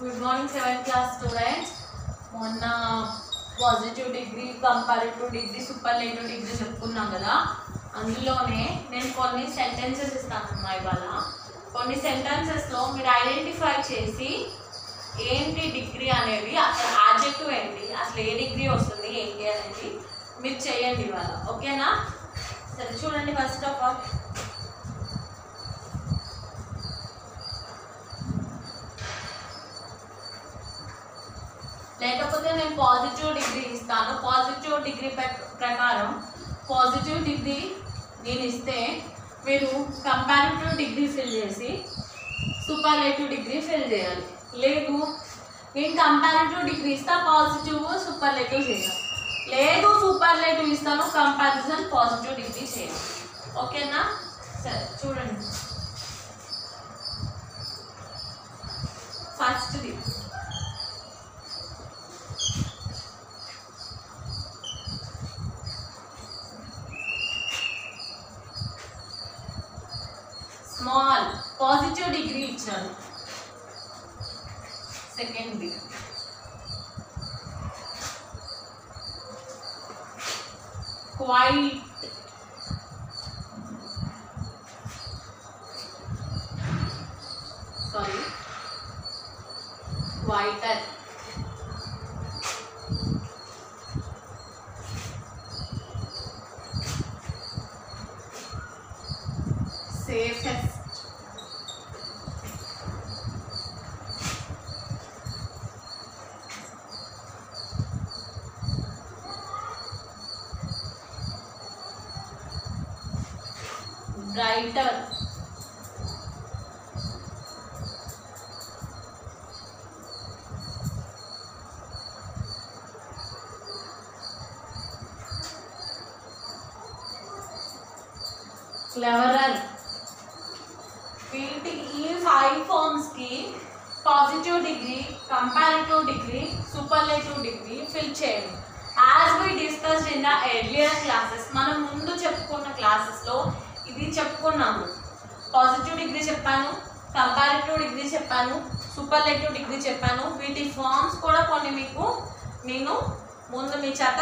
Good morning 7th class students. మొన్న positive degree, comparative degree, superlative degree చెప్పుకున్నాం కదా. అందులోనే నేను కొన్ని సెంటెన్సెస్ ఇస్తానమ్మా ఇవాళ. కొన్ని సెంటెన్సెస్లో మీరు ఐడెంటిఫై చేసి ఏంటి డిగ్రీ అనేది, అసలు యాడ్జెక్టివ్ ఏంటి, అసలు ఏ డిగ్రీ వస్తుంది ఏంటి అనేది మీరు చేయండి ఇవాళ. ఓకేనా? సరే చూడండి. ఫస్ట్ ఆఫ్ ఆల్ లేకపోతే నేను పాజిటివ్ డిగ్రీ ఇస్తాను. పాజిటివ్ డిగ్రీ ప్రకారం పాజిటివ్ డిగ్రీ నేను ఇస్తే మీరు కంపారిటివ్ డిగ్రీ ఫిల్ చేసి సూపర్లేటివ్ డిగ్రీ ఫిల్ చేయాలి. లేదు నేను కంపారిటివ్ డిగ్రీ ఇస్తా, పాజిటివ్ సూపర్లేటివ్ చేయాలి. లేదు సూపర్లేటివ్ ఇస్తాను, కంపారిజన్ పాజిటివ్ డిగ్రీ చేయాలి. ఓకేనా? సరే చూడండి. ఫస్ట్ది స్మాల్, పాజిటివ్ డిగ్రీ ఇచ్చాను. సెకండ్ది quiet, sorry quieter. Safest, brighter, cleverer. వీటి ఈ 5 ఫార్మ్స్ కి positive degree, comparative degree, superlative degree fill చేయండి. As we discussed in the earlier classes, మనం ముందు చెప్పుకున్న క్లాసెస్లో ఇది చెప్పుకున్నాము. పాజిటివ్ డిగ్రీ చెప్పాను, కంపారిటివ్ డిగ్రీ చెప్పాను, సూపర్లేటివ్ డిగ్రీ చెప్పాను. వీటి ఫార్మ్స్ కూడా కొన్ని మీకు నేను ముందు మీ చేత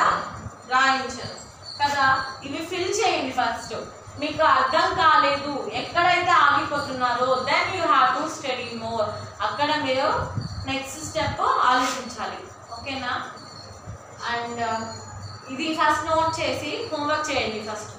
రాయించాను కదా. ఇవి ఫిల్ చేయండి. ఫస్ట్ మీకు అర్థం కాలేదు, ఎక్కడైతే ఆగిపోతున్నారో then you have to study more. అక్కడ మీరు నెక్స్ట్ స్టెప్ ఆలోచించాలి. ఓకేనా? అండ్ ఇది ఫస్ట్ నోట్ చేసి హోంవర్క్ చేయండి. ఫస్ట్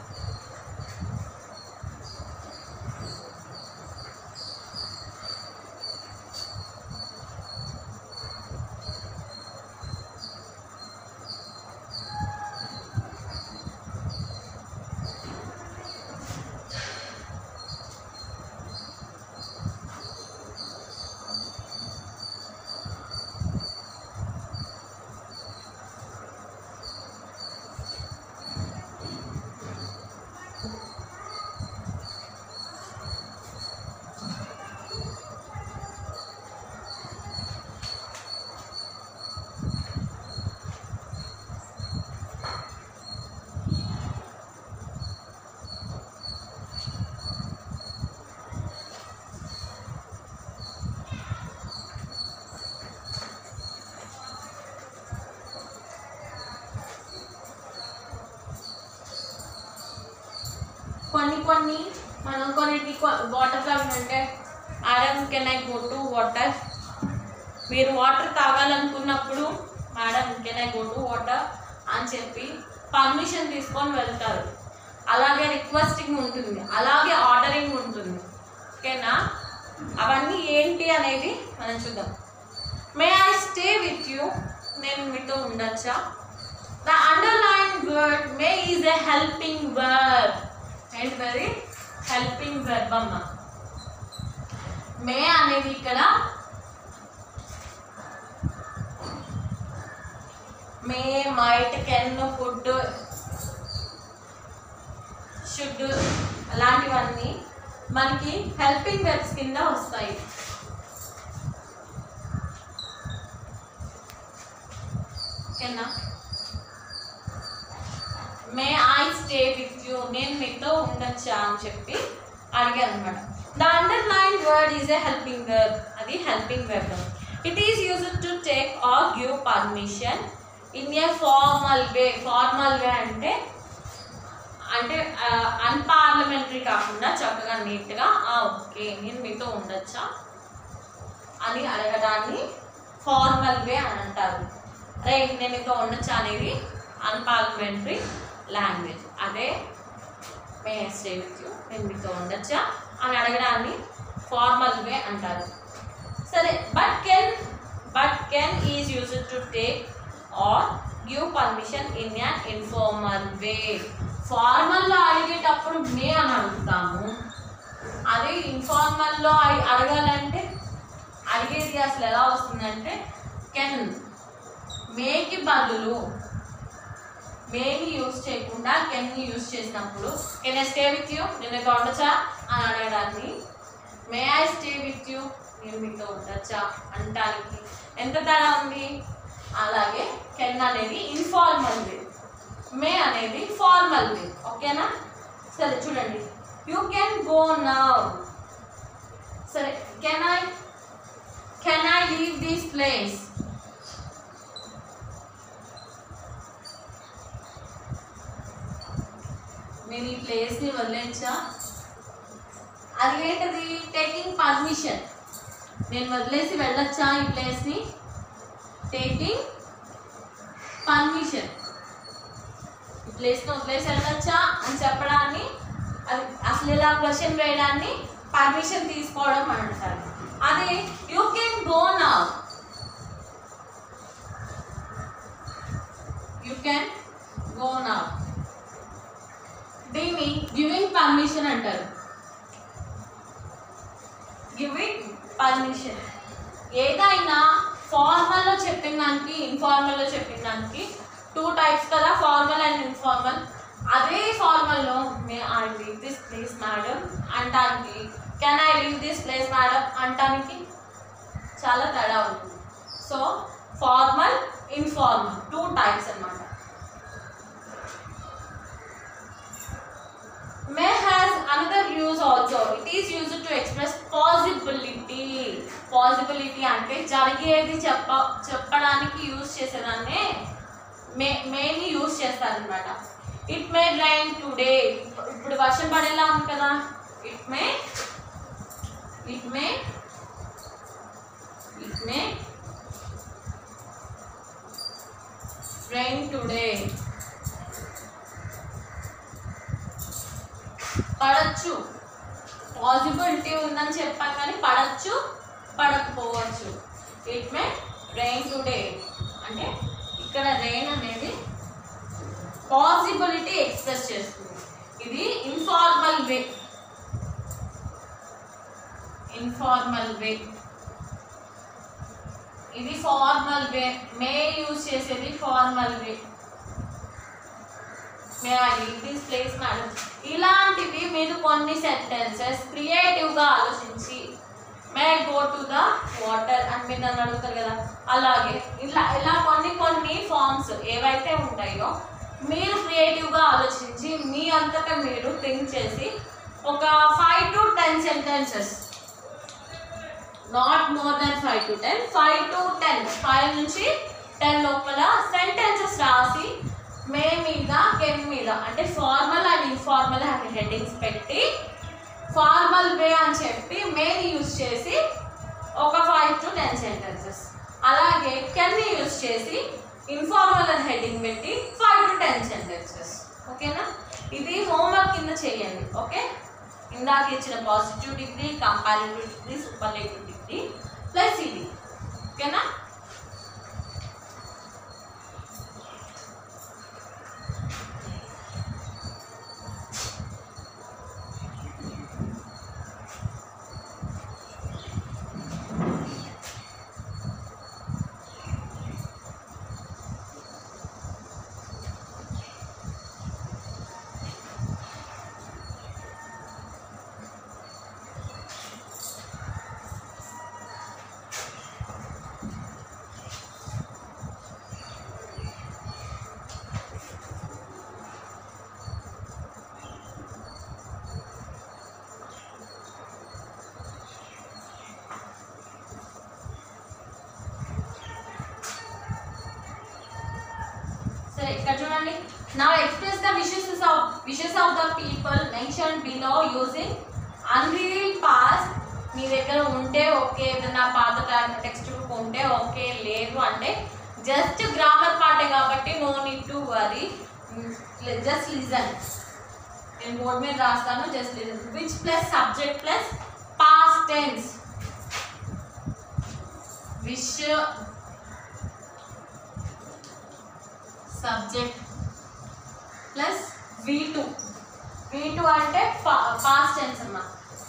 కొన్ని మనం కొన్నిటికి వాటర్లో అంటే madam can I go to water, మీరు వాటర్ తాగాలనుకున్నప్పుడు madam can I go to water అని చెప్పి పర్మిషన్ తీసుకొని వెళ్తారు. అలాగే రిక్వెస్టింగ్ ఉంటుంది, అలాగే ఆర్డరింగ్ ఉంటుంది. ఓకేనా? అవన్నీ ఏంటి అనేది మనం చూద్దాం. May I stay with you, నేను మీతో ఉండొచ్చా. The underline word may is a helping verb. And very helping verb అమ్మ. మే అనేది ఇక్కడ may, might, can, could, should అలాంటివన్నీ మనకి హెల్పింగ్ వర్బ్స్ కింద వస్తాయి. ఓకేనా? May I stay with you, నేను మీతో ఉండొచ్చా అని చెప్పి అడిగారు అనమాట. The underline word is a helping verb, అది helping verb. It is used to take or give permission in a formal way. Formal way అంటే అన్పార్లమెంటరీ కాకుండా చక్కగా నీట్గా ఓకే నేను మీతో ఉండొచ్చా అని అడగడాన్ని ఫార్మల్ వే అని అంటారు. రే నేను మీతో ఉండొచ్చా అనేది అన్పార్లమెంటరీ లాంగ్వేజ్. అదే may I stay with you, నేను మీతో ఉండొచ్చా అని అడగడాన్ని ఫార్మల్ వే అంటారు. సరే, but can is used to take or give permission in an informal way. ఫార్మల్లో అడిగేటప్పుడు మే అని అడుగుతాము. అదే ఇన్ఫార్మల్లో అడగాలంటే అడిగేది అసలు ఎలా వస్తుందంటే కెన్. మేకి బదులు మేని యూజ్ చేయకుండా కెన్ని యూజ్ చేసినప్పుడు can I stay with you, నేను మీతో ఉండొచ్చా అని అడగడాన్ని may I stay with you, నేను మీతో ఉండొచ్చా అంటానికి ఎంత తేడా ఉంది. అలాగే కెన్ అనేది ఇన్ఫార్మల్ వే, మే అనేది ఫార్మల్ వే. ఓకేనా? సరే చూడండి, యూ కెన్ గో నౌ. సరే, can I leave this place. నేను ఈ ప్లేస్ని వదిలేచ్చా. అది ఏంటది? Taking permission. నేను వదిలేసి వెళ్ళొచ్చా ఈ ప్లేస్ని? Taking permission. ఈ ప్లేస్ని వదిలేసి వెళ్ళొచ్చా అని చెప్పడాన్ని, అది అసలు ఇలా క్వశ్చన్ వేయడాన్ని పర్మిషన్ తీసుకోవడం అని అంటారు. అదే you can go now, you can go now. దీన్ని గివింగ్ పర్మిషన్ అంటారు. Giving permission. ఏదైనా ఫార్మల్లో చెప్పిన దానికి ఇన్ఫార్మల్లో చెప్పిన దానికి 2 టైప్స్ కదా, ఫార్మల్ అండ్ ఇన్ఫార్మల్. అదే ఫార్మల్లో may I leave this place madam అంటానికి can I leave this place madam అంటానికి చాలా తేడా ఉంటుంది. సో ఫార్మల్, ఇన్ఫార్మల్ 2 టైప్స్ అన్నమాట. May has another use also. It is used to express possibility. Possibility అంటే జరిగేది చెప్పడానికి యూజ్ చేసేదాన్నే మేని యూజ్ చేస్తారనమాట. It may rain today. ఇప్పుడు వర్షం పడేలా ఉంది కదా, ఇట్ మే రైన్ టుడే. పడచ్చు, పాసిబిలిటీ ఉందని చెప్పాను కానీ పడచ్చు, పడకపోవచ్చు. ఇట్ మే రెయిన్ టుడే అంటే ఇక్కడ రెయిన్ అనేది పాసిబిలిటీ ఎక్స్ప్రెస్ చేస్తుంది. ఇది ఇన్ఫార్మల్ వే. ఇది ఫార్మల్ వే. మే యూజ్ చేసేది formal way. May I leave this place madam. ఇలాంటివి మీరు కొన్ని సెంటెన్సెస్ క్రియేటివ్గా ఆలోచించి may go to the water అని మీరు నన్ను అడుగుతారు కదా, అలాగే ఇలా కొన్ని ఫార్మ్స్ ఏవైతే ఉంటాయో మీరు క్రియేటివ్గా ఆలోచించి మీ అంతటా మీరు థింక్ చేసి ఒక 5 to 10 sentences, not more than 5 to 10, 5 to 10, 5 నుంచి 10 లోపల సెంటెన్సెస్ రాసి మే మీద కెన్ మీద అంటే ఫార్మల్ అండ్ ఇన్ఫార్మల్ అనే హెడ్డింగ్స్ పెట్టి ఫార్మల్ వే అని చెప్పి మేని యూజ్ చేసి ఒక 5 to 10 సెంటెన్సెస్, అలాగే కెన్ని యూజ్ చేసి ఇన్ఫార్మల్ అని హెడ్డింగ్ పెట్టి 5 to 10 సెంటెన్సెస్. ఓకేనా? ఇది హోంవర్క్ కింద చేయండి. ఓకే, ఇందాక ఇచ్చిన positive degree, comparative degree, superlative degree plus ఇది. ఓకేనా? సరే ఇక్కడ చూడండి. Now express the wishes of the people mentioned below using unrevealed past. మీ దగ్గర ఉంటే ఓకే, ఏదైనా పాత టెక్స్ట్ బుక్ ఉంటే ఓకే, లేదు అంటే జస్ట్ గ్రామర్ పార్టే కాబట్టి no need to worry, just listen. నేను బోర్డ్ మీద రాస్తాను, just listen. Wish plus subject plus past tense. Wish subject plus V2. V2 అంటే పాస్ట్ టెన్స్ అమ్మా.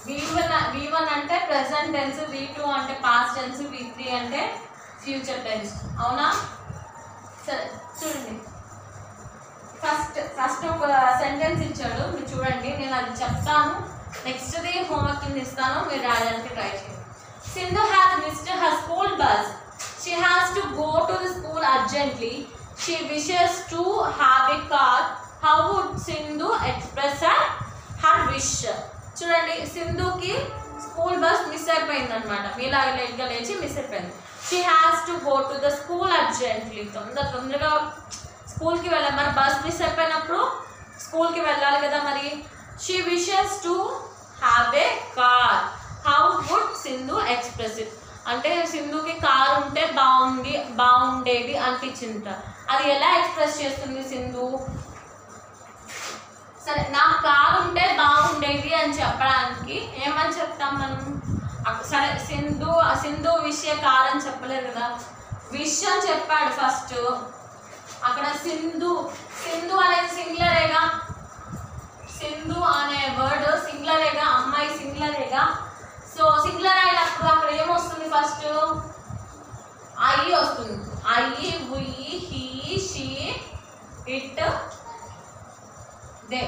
V1 అంటే ప్రెసెంట్ టెన్స్, V2 అంటే పాస్ట్ టెన్స్, V3 అంటే ఫ్యూచర్ టెన్స్. అవునా? సరే చూడండి. ఫస్ట్ ఒక సెంటెన్స్ ఇచ్చాడు, మీరు చూడండి, నేను అది చెప్తాను, నెక్స్ట్ది హోంవర్క్ కింద ఇస్తాను, మీరు రాయడానికి ట్రై చేయండి. Sindhu has missed her school bus. She has to go to the school urgently. She wishes to have a car. How would Sindhu express her wish? చూడండి, సింధుకి స్కూల్ బస్ మిస్ అయిపోయింది అనమాట. మీలాగా లేట్గా లేచి మిస్ అయిపోయింది. She has to go to the school urgently. తొందరగా స్కూల్కి వెళ్ళాలి. మరి బస్ మిస్ అయిపోయినప్పుడు స్కూల్కి వెళ్ళాలి కదా. మరి she wishes to have a car. How would Sindhu express it? అంటే సింధుకి కార్ ఉంటే బాగుండేది అనిపించింది. అది ఎలా ఎక్స్ప్రెస్ చేస్తుంది సింధు? సరే, నాకు కార్ ఉంటే బాగుండేది అని చెప్పడానికి ఏమని చెప్తాం మనం? సరే, సింధు విషయ కార్ అని చెప్పలేదు కదా, విష్ అని చెప్పాడు ఫస్ట్. అక్కడ సింధు అనేది సింగులరేగా, సింధు అనే వర్డ్ సింగులరేగా, అమ్మాయి సింగులరేగా. సో సింగులర్ అయినప్పుడు అక్కడ ఏమొస్తుంది? ఫస్ట్ ఐ వస్తుంది. I, we, he, she, it, they.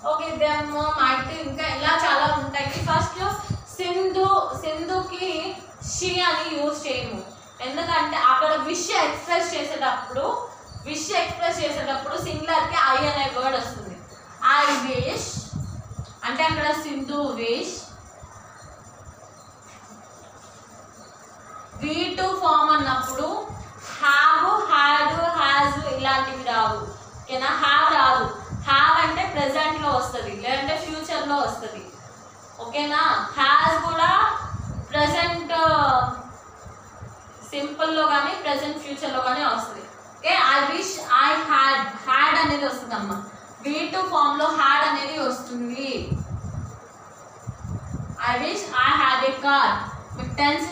Okay, them, might, ఇంకా ఇలా చాలా ఉంటాయి. ఫస్ట్ సింధుకి షీ అని యూజ్ చేయము, ఎందుకంటే అక్కడ విష్ ఎక్స్ప్రెస్ చేసేటప్పుడు సింగులర్కి ఐ అనే వర్డ్ వస్తుంది. ఐ విష్ అంటే అక్కడ సింధు విష్. V2 ఫామ్ అన్నప్పుడు హ్యావ్, హ్యాడ్, హ్యాజ్ ఇలాంటివి రావు. ఓకేనా? హ్యావ్ రాదు. హ్యావ్ అంటే ప్రెజెంట్లో వస్తుంది, లేదంటే ఫ్యూచర్లో వస్తుంది. ఓకేనా? హ్యాజ్ కూడా ప్రెజెంట్ సింపుల్లో కానీ ప్రెజెంట్ ఫ్యూచర్లో కానీ వస్తుంది. Okay, I wish I had అనేది వస్తుంది అమ్మ. V2 ఫామ్లో హ్యాడ్ అనేది వస్తుంది. I wish I had A car. మీకు టెన్స్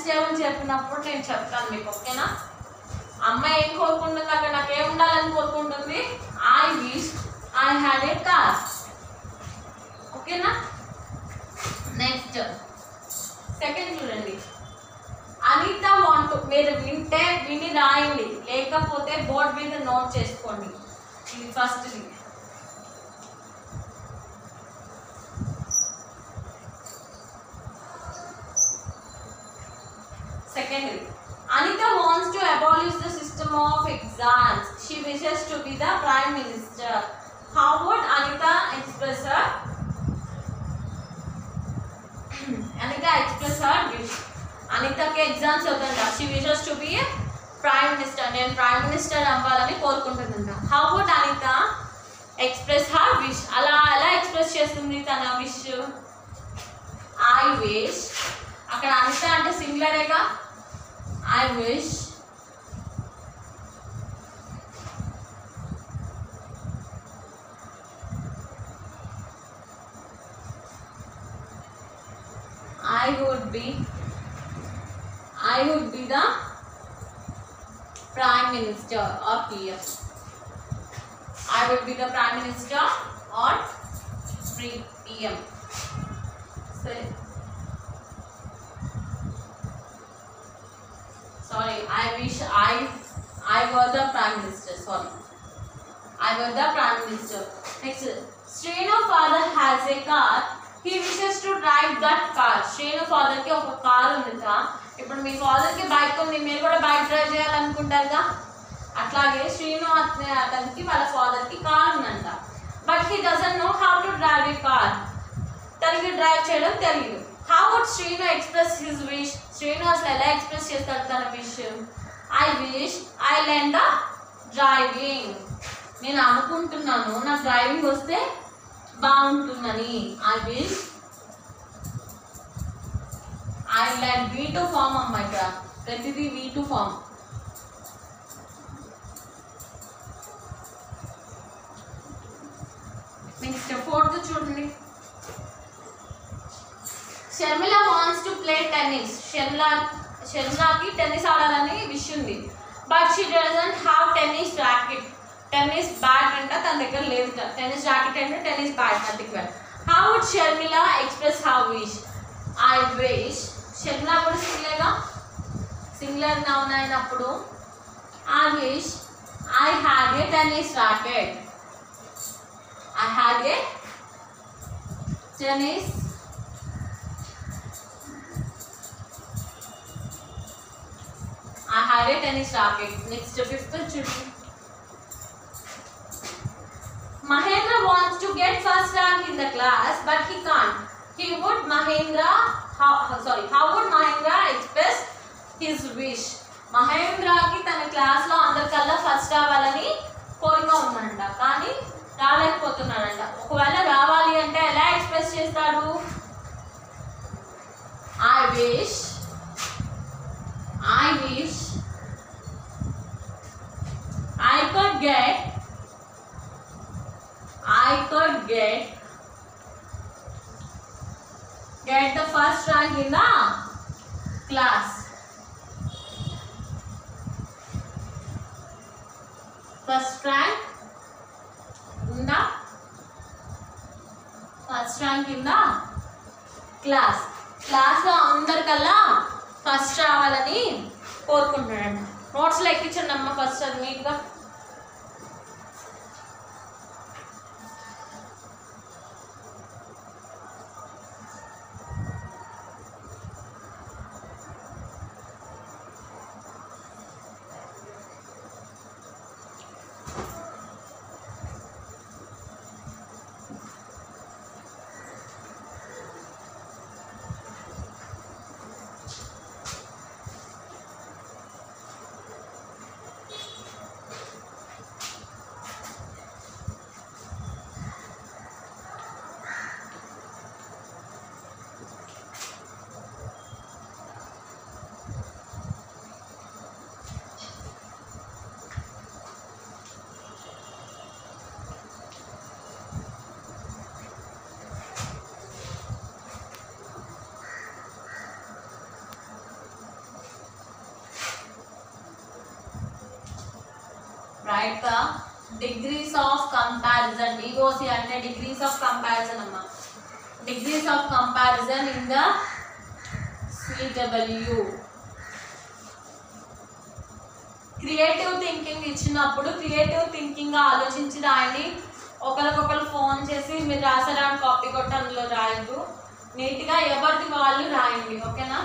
టేబుల్ చెప్పినప్పుడు నేను చెప్తాను మీకు. ఓకేనా? అమ్మాయి ఏం కోరుకుంటుంది అక్కడ? నాకు ఏం ఉండాలని కోరుకుంటుంది? I wish I had A car. ఓకేనా? నెక్స్ట్ సెకండ్ చూడండి. అనిత వాంట్. మీరు విని రాయండి, లేకపోతే బోర్డ్ మీద నోట్ చేసుకోండి. ఇది ఫస్ట్ది. సెకండ్ది. Anita wants to abolish the system of exams. She wishes to be the Prime Minister. How would Anita express her? Anita express her wish. Anita ke exams avutanta. She wishes to be a Prime Minister. నేను Prime Minister అవ్వాలని కోరుకుంటుందంట. How would Anita express her wish? అలా ఎలా express చేస్తుంది తన wish? I wish. అక్కడ Anita అంటే సింగులరేగా. I wish I would be the Prime Minister or PM. I would be the Prime Minister or PM. Sorry, I wish I were the Prime Minister. Sorry, I were the Prime Minister. Next, Shrinu father has a car. He wishes to drive that car. Shrinu father ki oka car undita. ఇప్పుడు మీ father కి bike ఉంది, మీరు కూడా bike drive చేయాలనుకుంటారుగా. అట్లాగే శ్రీను అతనికి వాళ్ళ father కి car ఉందంట. But he doesn't know how to drive a car. తనకి డ్రైవ్ చేయడం తెలియదు. How would Srinu express his wish? Srinu అసలు ఎలా ఎక్స్ప్రెస్ చేస్తాడు తన wish? I wish I learn the driving. నేను అనుకుంటున్నాను నాకు డ్రైవింగ్ వస్తే బాగుంటుందని. I wish I learn V2 form అమ్మ. ఇక్కడ ప్రతిదీ V2 ఫామ్. నెక్స్ట్ ఫోర్త్ చూడండి. Sharmila wants to play tennis. షర్మిలాకి టెన్నిస్ ఆడాలని విష్ ఉంది. But she doesn't have tennis racket. Tennis bat అంట తన దగ్గర లేదు. టెన్నిస్ ర్యాకెట్ అంటే tennis bat nothing well. How would Sharmila express how wish? I wish. Sharmila కూడా సింగులర్గా సింగులర్ నౌన్ అయినప్పుడు I wish I had a tennis racket. I had a tennis racket. Next, fifth children. Mahendra wants to get first rank in the class, but he can't. How would Mahendra express his wish? Mahendra ki tana class lo andarkalla first రావాలని కోరిక ఉందంట, కానీ రాలేకపోతున్నాడంట. ఒకవేళ రావాలి అంటే ఎలా express చేస్తాడు? I wish I could get the first rank in the class. First rank in the class. క్లాస్లో అందరికల్లా ఫస్ట్ రావాలని కోరుకుంటున్నాడు. నోట్స్లో ఎక్కించండి అమ్మ ఫస్ట్ అది నీట్గా. Write the degrees of comparison. DOC అంటే degrees of comparison అమ్మా. Degrees of comparison in the CW. Creative thinking ఇచ్చినప్పుడు creative thinking ఆలోచించి రాయండి. ఒకరికొకరు ఫోన్ చేసి మీరు రాసారని కాపీ కొట్టి అందులో రాయద్దు. నీట్గా ఎవరిది వాళ్ళు రాయండి, ఓకేనా?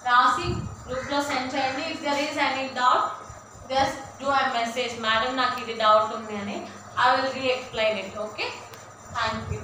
రాసి గ్రూప్లో సెండ్ చేయండి. If there is any doubt just do I message, madam నాకు ఇది డౌట్ ఉంది అని. I will re explain it. Okay, thank you.